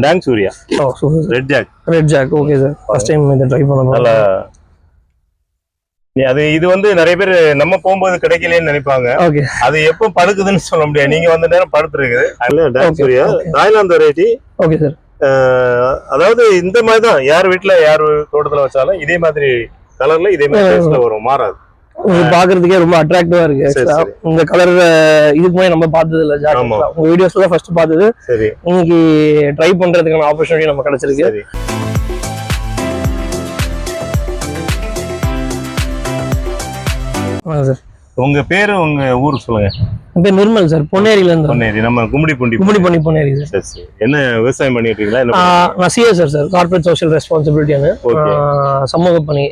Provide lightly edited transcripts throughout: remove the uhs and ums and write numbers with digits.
Tang Surya. Oh super. Red jack. Red jack okay sir. First time இத try பண்ண போறோம். நல்லா அது இது வந்து நிறைய பேர் நம்ம போகும்போது கிடைக்கலன்னு நினைப்பாங்க. ஓகே. அது எப்போ படுக்குதுன்னு சொல்ல முடியாது. நீங்க வந்த நேரம் படுத்துருக்குது. அதுல டாங் சூர்யா தாய்லாந்து வெரைட்டி. Okay sir. அதாவது இந்த மாதிரி தான் யார் வீட்டுல யார் தோட்டத்துல வச்சாலும் இதே மாதிரி கலர்ல இதே மாதிரி டேஸ்ட்ல வரும், மாறாது. பாக்குறதுக்கே ரொம்ப அட்ராக்டிவா இருக்கு. இந்த கலர் இதுக்கு முன்னாடி நம்ம பார்த்தது இல்ல ஜாக். உங்க வீடியோஸ்ல ஃபர்ஸ்ட் பார்த்தது. சரி. இன்னைக்கு ட்ரை பண்றதுக்கான ஆப்பர்ச்சுனிட்டி நமக்கு கிடைச்சிருக்கு. சரி. சார் உங்க பேரு உங்க ஊர் சொல்லுங்க. என் பேர் நிர்மல் சார். பொன்னேரியில இருந்து. பொன்னேரி நம்ம கும்மிடிப்பூண்டி. பொன்னேரி சார். சரி. என்ன விவசாயம் பண்ணிட்டு இருக்கீங்களா? நான் சிஎஸ்ஆர் சார். கார்ப்பரேட் சோஷியல் ரெஸ்பான்சிபிலிட்டின்னு சமூக பணி.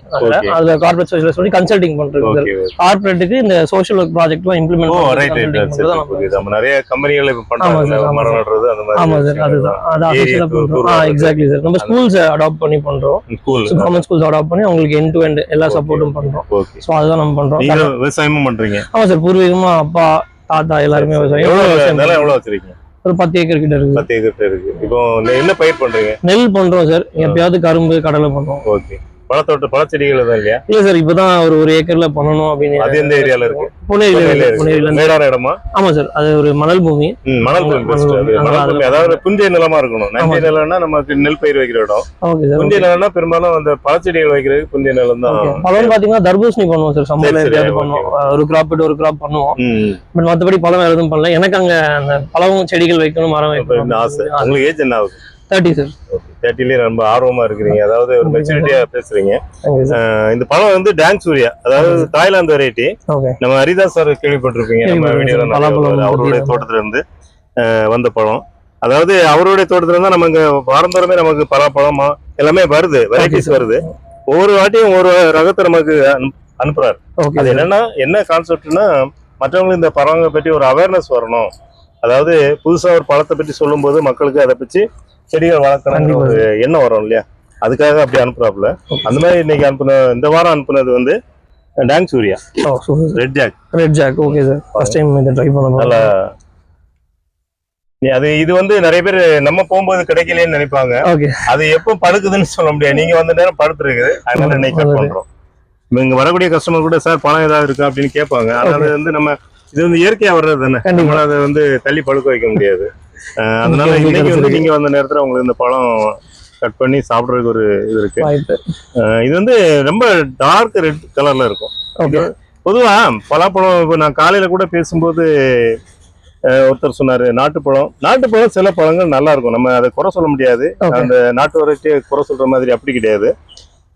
அதுல கார்ப்பரேட் சோஷியல் ரெஸ்பான்சிபிலிட்டி கன்சல்டிங் பண்றது சார். கார்ப்பரேட்டுக்கு இந்த சோஷியல் ஒர்க் ப்ராஜெக்ட்லாம் இம்ப்ளிமெண்ட் பண்றது. நம்ம நிறைய கம்பெனிகள் இப்ப பண்றாங்க. மரம் நடுறது அந்த மாதிரி. ஆமா சார். அதுதான் அது ஆபீஸ்ல பண்றோம். Exactly sir. நம்ம ஸ்கூல்ஸ் அடாப்ட் பண்ணி பண்றோம். கவர்மெண்ட் ஸ்கூல்ஸ் அடாப்ட் பண்ணி அவங்களுக்கு எண்ட் டு எண்ட் எல்லா சப்போர்ட்டும் பண்றோம். சோ அதுதான் நம்ம பண்றோம். நீங்க விவசாயமும் பண்றீங்க? ஆமா சார். பூர்வீகமா அப்பா தாத்தா எல்லாருமே விவசாயம். எவ்வளவு வச்சிருக்கீங்க? ஒரு 10 ஏக்கர் கிட்ட இருக்கு. 10 ஏக்கர் இருக்கு. இப்போ என்ன பயிர் பண்றீங்க? நெல் பண்றோம் சார். எப்பயாவது கரும்பு கடலை பண்றோம். ஓகே. பழச்செடிகள் தான் இல்லையா? இல்ல சார். இப்பதான் ஒரு ஏக்கர்ல பண்ணணும் அப்படின்னு. அது எந்த ஏரியால இருக்கு? பொன்னேரியில. மேடான இடமா? ஆமா சார். அது ஒரு மணல் பூமி. மணல் பூமி. அதாவது புஞ்சை நிலமா இருக்கணும். நஞ்சை நிலம்னா நமக்கு நெல் பயிர் வைக்கிற இடம். புஞ்சை நிலம்னா பெரும்பாலும் அந்த பழச்செடிகள் வைக்கிறது புஞ்சை நிலம் தான். பழம் பாத்தீங்கன்னா தர்பூசணி பண்ணுவோம் சார். சம்பளம் எப்பயாவது பண்ணுவோம். ஒரு கிராப் ஒரு கிராப் பண்ணுவோம். பட் மத்தபடி பழம் எதுவும் பண்ணல. எனக்கு அங்க அந்த பழம் செடிகள் வைக்கணும், மரம் வைக்கணும் ஆசை. உங்களுக்கு ஏஜ் என்ன ஆகுது? 30 சார். 30லயே ரொம்ப ஆர்வமா இருக்கிறீங்க. அதாவது ஒரு மெச்சூரிட்டியா பேசுறீங்க. இந்த பழம் வந்து டாங் சூர்யா, அதாவது தாய்லாந்து வெரைட்டி. நம்ம ஹரிதாஸ் சார் கேள்விப்பட்டிருப்பீங்க. நம்ம வீடியோல அவருடைய தோட்டத்துல இருந்து வந்த பழம். அதாவது அவருடைய தோட்டத்துல இருந்தா நமக்கு வாரந்தோறமே நமக்கு பலாப்பழம் எல்லாமே வருது, வெரைட்டிஸ் வருது. ஒவ்வொரு வாட்டியும் ஒரு ரகத்தை நமக்கு அனுப்புறாரு. அது என்னன்னா என்ன கான்செப்ட்னா, மற்றவங்களுக்கு இந்த பழங்களை பற்றி ஒரு அவேர்னஸ் வரணும். அதாவது புதுசா ஒரு பழத்தை பற்றி சொல்லும் போது மக்களுக்கு அதை பற்றி செடிகள் வளர்க்கணும்னு ஒரு எண்ணம் வரும் இல்லையா? அதுக்காக அப்படி அனுப்புறாப்புல. அந்த மாதிரி இன்னைக்கு இந்த வாரம் அனுப்புனது வந்து டாங் சூர்யா. Red jack. Red jack okay sir. First time இத ட்ரை பண்ண போறோம். நல்லா அது இது வந்து நிறைய பேர் நம்ம போகும்போது கிடைக்கலன்னு நினைப்பாங்க. அது எப்போ படுக்குதுன்னு சொல்ல முடியாது. நீங்க வந்த நேரம் படுத்துருக்குது. அதனால இன்னைக்கு கட் பண்றோம். இங்க வரக்கூடிய கஸ்டமர் கூட சார் பழம் ஏதாவது இருக்கா அப்படின்னு கேட்பாங்க. அதனால வந்து நம்ம இது வந்து இயற்கையா வர்றது தானே. நம்மளால அதை வந்து தள்ளி பழுக்க வைக்க முடியாது. அதனால இன்னைக்கு வந்து நீங்க வந்த நேரத்துல உங்களுக்கு இந்த பழம் கட் பண்ணி சாப்பிடுறதுக்கு ஒரு இது இருக்கு. இது வந்து ரொம்ப டார்க் ரெட் கலர்ல இருக்கும். பொதுவா பலாப்பழம் இப்போ நான் காலையில கூட பேசும்போது ஒருத்தர் சொன்னாரு நாட்டுப்பழம் சில பழங்கள் நல்லா இருக்கும். நம்ம அதை குறை சொல்ல முடியாது. அந்த நாட்டு வரைக்கும் குறை சொல்ற மாதிரி அப்படி கிடையாது.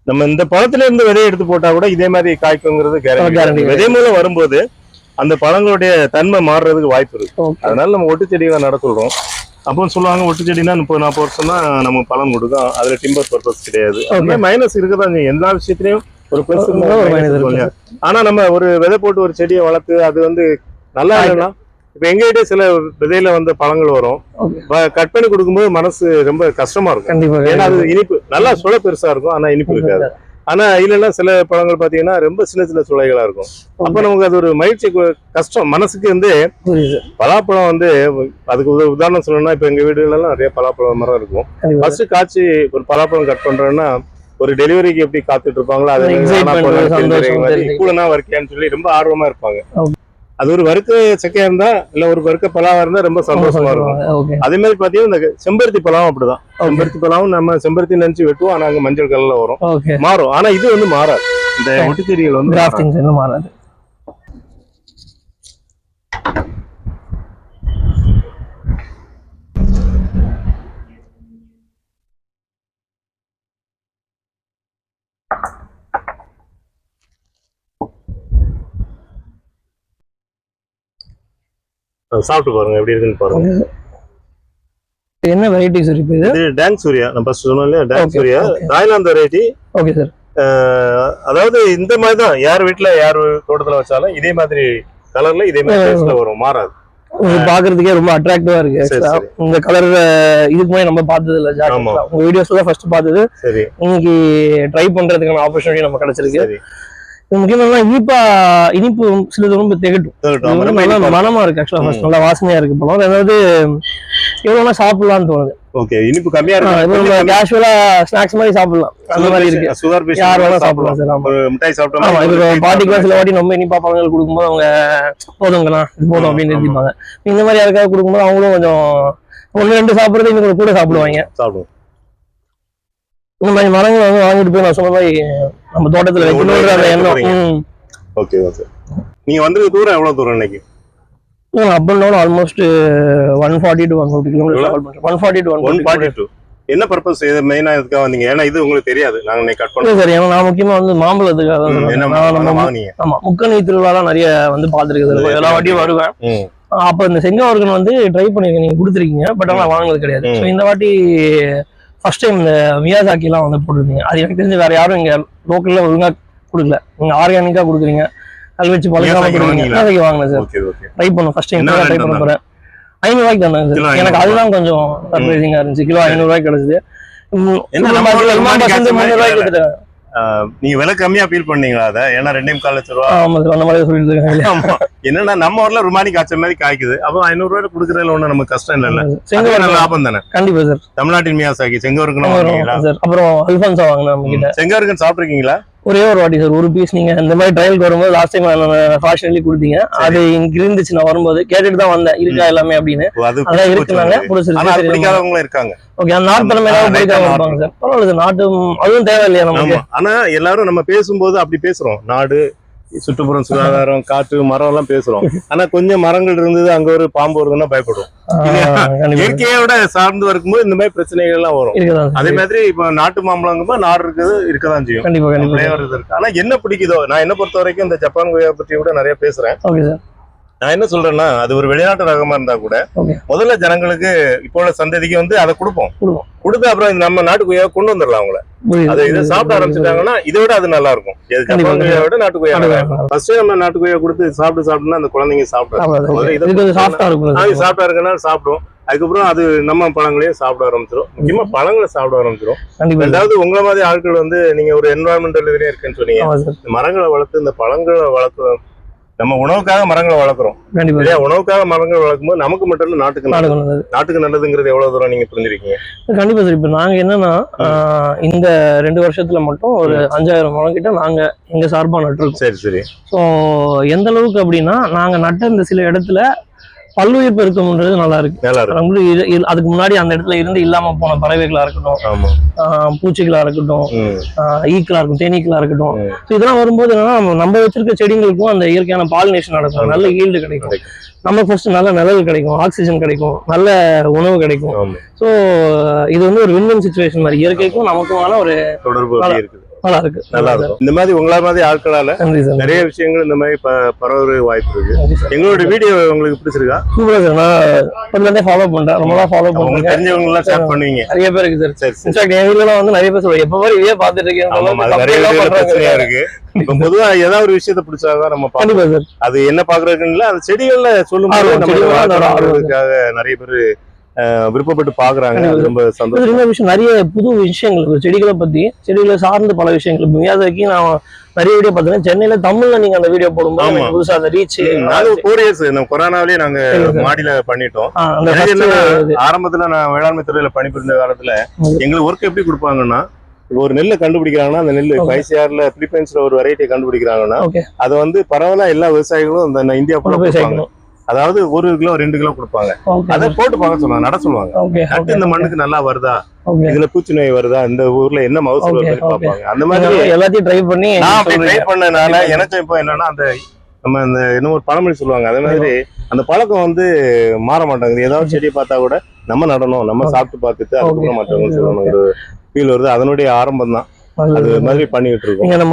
நம்ம இந்த பழத்துல இருந்து விதையை எடுத்து போட்டா கூட இதே மாதிரி காய்க்குங்கிறது கேரண்டி. விதை மூலம் வரும்போது அந்த பழங்களுடைய தன்மை மாறுறதுக்கு வாய்ப்பு இருக்கு. அதனால நம்ம ஒட்டு செடிகளை நட சொல்றோம். அப்போ சொல்லுவாங்க ஒட்டு செடினா 30-40 வருஷம்னா நமக்கு பழம் கொடுக்கும். அதுல டிம்பர் பர்பஸ் கிடையாது. அதுமாதிரி மைனஸ் இருக்குதான். எல்லா விஷயத்திலயும் ஒரு பிளஸ் இருக்கும். ஆனா நம்ம ஒரு விதை போட்டு ஒரு செடியை வளர்த்து அது வந்து நல்லா இல்லைன்னா, இப்ப எங்ககிட்ட சில விதையில வந்த பழங்கள் வரும். கட் பண்ணி கொடுக்கும்போது மனசு ரொம்ப கஷ்டமா இருக்கும். ஏன்னா அது இனிப்பு நல்லா சுளை பெருசா இருக்கும், ஆனா இனிப்பு இருக்காது. ஆனா இல்லைன்னா சில பழங்கள் பாத்தீங்கன்னா ரொம்ப சின்ன சுளைகளா இருக்கும். அப்ப நமக்கு அது ஒரு மகிழ்ச்சி கஷ்டம் மனசுக்கு வந்து. பலாப்பழம் வந்து அதுக்கு உதாரணம் சொல்லணும்னா, இப்ப எங்க வீடுகள் எல்லாம் நிறைய பலாப்பழம் மரம் இருக்கும். ஃபர்ஸ்ட் காய்ச்சி ஒரு பழாப்பழம் கட் பண்றோம்னா ஒரு டெலிவரிக்கு எப்படி காத்துட்டு இருப்பாங்களோ அதை கூடனா வரைக்கான்னு சொல்லி ரொம்ப ஆர்வமா இருப்பாங்க. அது ஒரு வறுக்க செக்கையா இருந்தா இல்ல ஒரு வறுக்க பலாவா இருந்தா ரொம்ப சந்தோஷமா இருக்கும். அதே மாதிரி பாத்தீங்கன்னா இந்த செம்பருத்தி பழம் அப்படிதான். செம்பருத்தி பழம் நம்ம செம்பருத்தி நினைச்சு வெட்டுவோம், ஆனா அங்க மஞ்சள் கலர்ல வரும், மாறும். ஆனா இது வந்து மாறாது. இந்த ஒட்டுச்செடிகள் வந்து மாறாது. சாப்பிட்டு பாருங்க எப்படி இருக்குன்னு பாருங்க. என்ன வெரைட்டி சார் இப்போ இது? டாங் சூர்யா. நான் ஃபர்ஸ்ட் சொன்னேன் இல்லையா, டாங் சூர்யா தாய்லாந்து வெரைட்டி. Okay sir. அதாவது இந்த மாதிரி தான் யார் வீட்டுல யார் தோட்டத்துல வச்சாலும் இதே மாதிரி கலர்ல இதே மாதிரி டேஸ்ட்ல வரும், மாறாது. பாக்குறதுக்கே ரொம்ப அட்ராக்டிவா இருக்கு. இந்த கலர் இதுக்கு முன்னாடி நம்ம பார்த்தது இல்ல ஜாக். உங்க வீடியோஸ்ல தான் ஃபர்ஸ்ட் பார்த்தது. இன்னைக்கு ட்ரை பண்றதுக்கான ஆப்பர்ச்சுனிட்டி நமக்கு கிடைச்சிருக்கு. முக்கியமா இனிப்பு சிலது ரொம்ப திகட்டும், மனமா இருக்கு. ஆக்சுவலா ஃபர்ஸ்ட் நல்லா வாசனையா இருக்கு பழம். அதாவது எவ்வளவுனா சாப்பிடலாம்னு தோணுது. ஓகே இனிப்பு கம்மியா இருக்கு. இப்போ கேஷுவலா ஸ்நாக்ஸ் மாதிரி சாப்பிடலாம் அந்த மாதிரி இருக்கு. சுகர் பேஷண்ட் யார் வேணா சாப்பிடலாம் சார். ஒரு மிட்டாய் சாப்பிட்டா ஆமா இப்போ பாட்டிக்கு சில வாட்டி ரொம்ப இனிப்பா பழங்கள் கொடுக்கும்போது அவங்க போதுங்கண்ணா இது போதும் அப்படின்னு நிறுத்திப்பாங்க. இந்த மாதிரி யாருக்காவது கொடுக்கும்போது அவங்களும் கொஞ்சம் 1-2 சாப்பிடுறது இன்னும் கூட சாப்பிடுவாங்க. இந்த மாதிரி மரங்களை வந்து வாங்கிட்டு போய் நான் சொன்ன மாதிரி நம்ம தோட்டத்துல வைக்கணும்ன்ற அந்த எண்ணம். Okay okay. நீங்க வந்து தூரம் எவ்வளவு தூரம் இன்னைக்கு? Up and down almost 140 to 150 kilometre 140 to 142. என்ன பர்பஸ் இது மெயினா இதுக்காக வந்தீங்க? ஏன்னா இது உங்களுக்கு தெரியாது, நாங்க இன்னைக்கு கட் பண்ணோம் சார். ஏன்னா நான் முக்கியமா வந்து மாம்பழத்துக்காக தான். ஆமா முக்கணி திருவிழாலாம் நிறைய வந்து பாத்துருக்குது, எல்லா வாட்டியும் வருவேன். அப்ப இந்த செங்காவர்கன் வந்து ட்ரை பண்ணிருக்கேன், நீங்க கொடுத்துருக்கீங்க, பட் ஆனா வாங்கினது கிடையாது. ஸோ இந்த வாட்டி ஃபர்ஸ்ட் டைம் இந்த மியாசாக்கி எல்லாம் வந்து போட்டிருந்தீங்க. அது எனக்கு தெரிஞ்சு வேற யாரும் இங்க லோக்கல்ல ஒழுங்கா கொடுக்கல. நீங்க ஆர்கானிக்கா கொடுக்குறீங்க, அது வச்சு பழகாம கொடுக்குறீங்க. வாங்கினேன் சார், ட்ரை பண்ணும் ஃபர்ஸ்ட் டைம் ட்ரை பண்ண போறேன். 500 ரூபாய்க்கு தானே சார். எனக்கு அதுதான் கொஞ்சம் சர்ப்ரைசிங்கா இருந்துச்சு. கிலோ 500 ரூபாய்க்கு கிடைச்சது. 300 ரூபாய்க்கு நீங்க விலை கம்மியா ஃபீல் பண்ணீங்களா அத? ஏன்னா 2.25 லட்சம் ரூபாய். ஆமா சார், அந்த மாதிரி சொல்லிட்டு இருக்காங்க. என்னன்னா நம்ம ஊர்ல ருமானி காய்ச்ச மாதிரி காய்க்குது. அப்போ 500 ரூபாய்க்கு கொடுக்கறதுல ஒண்ணு நமக்கு கஷ்டம் இல்ல. செங்கோர்கன் லாபம் தானே. கண்டிப்பா சார். தமிழ்நாட்டின் மியாசாக்கி செங்கோர்கன் வாங்குறீங்களா சார்? அப்புறம் அல்ஃபான்சா வாங்குனேன் நம்ம கிட்ட. செங்கோர்கன் சாப்பிட்டுருக்கீங்களா? ஒரே ஒரு வாட்டி சார், ஒரு பீஸ். நீங்க இந்த மாதிரி ட்ரையலுக்கு வரும்போது லாஸ்ட் டைம் ஃபார்ச்சுனேட்லி கொடுத்தீங்க. அது இங்க இருந்துச்சு, நான் வரும்போது கேட்டுட்டு தான் வந்தேன் இருக்கா எல்லாமே அப்படின்னு. அதான் இருக்குனாங்க பிடிக்காதவங்களும் இருக்காங்க. ஓகே, அந்த நாட்டு தலைமையில பிடிக்காம இருப்பாங்க சார். பரவாயில்ல சார், நாட்டு அதுவும் தேவை இல்லையா நமக்கு? ஆனா எல்லாரும் நம்ம பேசும்போது அப்படி பேசுறோம், நாடு சுற்றுப்புறம் சுகாதாரம் காற்று மரம் எல்லாம் பேசுறோம். ஆனா கொஞ்சம் மரங்கள் இருந்தது அங்க ஒரு பாம்பு வருதுன்னா பயப்படுவோம். இயற்கையோட சார்ந்து இருக்கும்போது இந்த மாதிரி பிரச்சனைகள் எல்லாம் வரும். அதே மாதிரி இப்ப நாட்டு மாம்பழங்கும்போது நார் இருக்குது, இருக்கதான் செய்யும். ஆனா என்ன பிடிக்குதோ, நான் என்ன பொறுத்த வரைக்கும் இந்த ஜப்பான் கொய்யா பற்றி கூட நிறைய பேசுறேன். நான் என்ன சொல்றேன்னா, அது ஒரு வெளிநாட்டு ரகமா இருந்தா கூட முதல்ல ஜனங்களுக்கு இப்போ உள்ள சந்ததிக்கு வந்து அதை கொடுப்போம். கொடுத்து அப்புறம் நம்ம நாட்டு கொய்யா கொண்டு வந்துடலாம். அவங்கள அதை இதை சாப்பிட ஆரம்பிச்சுட்டாங்கன்னா இதை விட அது நல்லா இருக்கும். ஜப்பான் கொய்யா விட நாட்டு கொய்யா ஃபர்ஸ்ட் நம்ம நாட்டு கொய்யா கொடுத்து சாப்பிட்டுனா அந்த குழந்தைங்க சாப்பிட்டு சாப்பிட்டா இருக்குன்னா சாப்பிடும். அதுக்கப்புறம் அது நம்ம பழங்களையே சாப்பிட ஆரம்பிச்சிடும். முக்கியமா பழங்களை சாப்பிட ஆரம்பிச்சிடும். ரெண்டாவது உங்களை மாதிரி ஆட்கள் வந்து நீங்க ஒரு என்வரான்மெண்டல் இதுலயே இருக்குன்னு சொன்னீங்க. மரங்களை வளர்த்து இந்த பழங்களை வளர்த்து நம்ம உணவுக்காக மரங்களை வளர்க்குறோம். உணவுக்காக மரங்கள் வளர்க்கும் போது நமக்கு மட்டும் இல்ல, நாட்டுக்கு நல்லதுங்கிறது எவ்வளவு தூரம் நீங்க புரிஞ்சிருக்கீங்க? கண்டிப்பா சார். இப்ப நாங்க என்னன்னா இந்த 2 வருஷத்துல மட்டும் ஒரு 5000 மரம் கிட்ட நாங்க எங்க சார்பா நட்டுருக்கோம். சரி சரி. ஸோ எந்த அளவுக்கு அப்படின்னா, நாங்க நட்ட இந்த சில இடத்துல பல்லுயிர் பெருக்கம்ன்றது நல்லா இருக்கு. அதுக்கு முன்னாடி அந்த இடத்துல இருந்து இல்லாம போன பறவைகளா இருக்கட்டும், பூச்சிகளா இருக்கட்டும், ஈக்களா இருக்கும், தேனீக்களா இருக்கட்டும், இதெல்லாம் வரும்போது என்னன்னா நம்ம வச்சிருக்க செடிகளுக்கும் அந்த இயற்கையான பாலினேஷன் நடக்கும், நல்ல ஈல்டு கிடைக்கும். நமக்கு ஃபர்ஸ்ட் நல்ல நிழல் கிடைக்கும், ஆக்சிஜன் கிடைக்கும், நல்ல உணவு கிடைக்கும். ஸோ இது வந்து ஒரு வின்-வின் சிச்சுவேஷன் மாதிரி, இயற்கைக்கும் நமக்குமான ஒரு தொடர்பு இருக்குது. நல்லா இருக்கு, நல்லா இருக்கும். இந்த மாதிரி உங்கள மாதிரி ஆட்களால நிறைய விஷயங்கள் இந்த மாதிரி பரவ வாய்ப்பு இருக்கு. எங்களோட வீடியோ உங்களுக்கு பிடிச்சிருக்கா? சூப்பரா சார். நான் ஃபாலோ பண்றேன், ரொம்ப ஃபாலோ பண்றேன். தெரிஞ்சவங்க எல்லாம் ஷேர் பண்ணுவீங்க. நிறைய பேர் இருக்கு சார். இன்ஃபேக்ட் என் வீட்ல வந்து நிறைய பேர் சொல்லுவாங்க, எப்ப மாதிரி இதே பார்த்துட்டு இருக்கேன். நிறைய பிரச்சனையா இருக்கு. இப்ப பொதுவா ஏதாவது ஒரு விஷயத்தை பிடிச்சாதான் நம்ம கண்டிப்பா சார் அது என்ன பாக்குறதுக்குன்னு அந்த செடிகள்ல சொல்லும்போது நிறைய பேர் விருப்பப்பட்டு பாக்குறாங்க. ரொம்ப சந்தோஷம். நிறைய புது விஷயங்கள் செடிகளை பத்தி, செடிகளை சார்ந்து பல விஷயங்கள் மியாசாக்கி நான் நிறைய வீடியோ பார்த்தேன். சென்னையில தமிழ்ல நீங்க அந்த வீடியோ போடும்போது புதுசா அந்த ரீச் 4 இயர்ஸ் கொரோனாவிலேயே நாங்க மாடியில பண்ணிட்டோம். ஆரம்பத்துல நான் வேளாண்மை துறையில பணிபுரிந்த காலத்துல எங்களுக்கு ஒர்க் எப்படி கொடுப்பாங்கன்னா, ஒரு நெல்லை கண்டுபிடிக்கிறாங்கன்னா அந்த நெல் பைசிஆர்ல பிலிப்பைன்ஸ்ல ஒரு வெரைட்டியை கண்டுபிடிக்கிறாங்கன்னா அதை வந்து பரவலா எல்லா விவசாயிகளும் இந்த இந்தியா போய் அதாவது 1 கிலோ 2 கிலோ கொடுப்பாங்க. அதை போட்டு பார்க்க சொல்லுவாங்க, நட சொல்லுவாங்க. நட்டு இந்த மண்ணுக்கு நல்லா வருதா, இதுல பூச்சி நோய் வருதா, இந்த ஊர்ல என்ன மகசூல் வருதுன்னு பார்ப்பாங்க. அந்த மாதிரி எல்லாத்தையும் ட்ரை பண்ணி நான் ட்ரை பண்ணனால எனக்கு இப்போ என்னன்னா, அந்த நம்ம இந்த இன்னும் ஒரு பழமொழி சொல்லுவாங்க, அதே மாதிரி அந்த பழக்கம் வந்து மாற மாட்டாங்குது. ஏதாவது செடியை பார்த்தா கூட நம்ம நடணும், நம்ம சாப்பிட்டு பார்த்துட்டு அதுக்கப்புறம் மற்றவங்க சொல்லணும் ஒரு ஃபீல் வருது. அதனுடைய ஆரம்பம் தான் அது மாதிரி பண்ணிட்டு இருக்கோம். நீங்க அந்த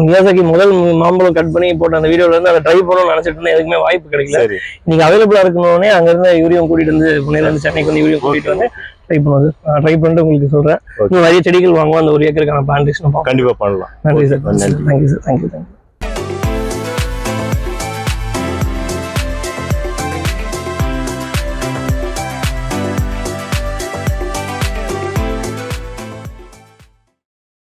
மியாசாக்கி முதல் மாம்பழம் கட் பண்ணி போட்ட அந்த வீடியோல இருந்து அதை ட்ரை பண்ணணும்னு நினைச்சிட்டு இருந்தா எதுக்குமே வாய்ப்பு கிடைக்கல. நீங்க அவைலபிளா இருக்கணும்னே அங்க இருந்து யூரியம் கூட்டிட்டு வந்து புனேல இருந்து சென்னைக்கு வந்து யூரியம் கூட்டிட்டு வந்து ட்ரை பண்ணுவது. ட்ரை பண்ணிட்டு உங்களுக்கு சொல்றேன். நிறைய செடிகள் வாங்குவோம், அந்த 1 ஏக்கருக்கான பிளான்டேஷன் கண்டிப்பா பண்ணலாம். நன்றி சார். Thank you sir. தேங்க்யூ.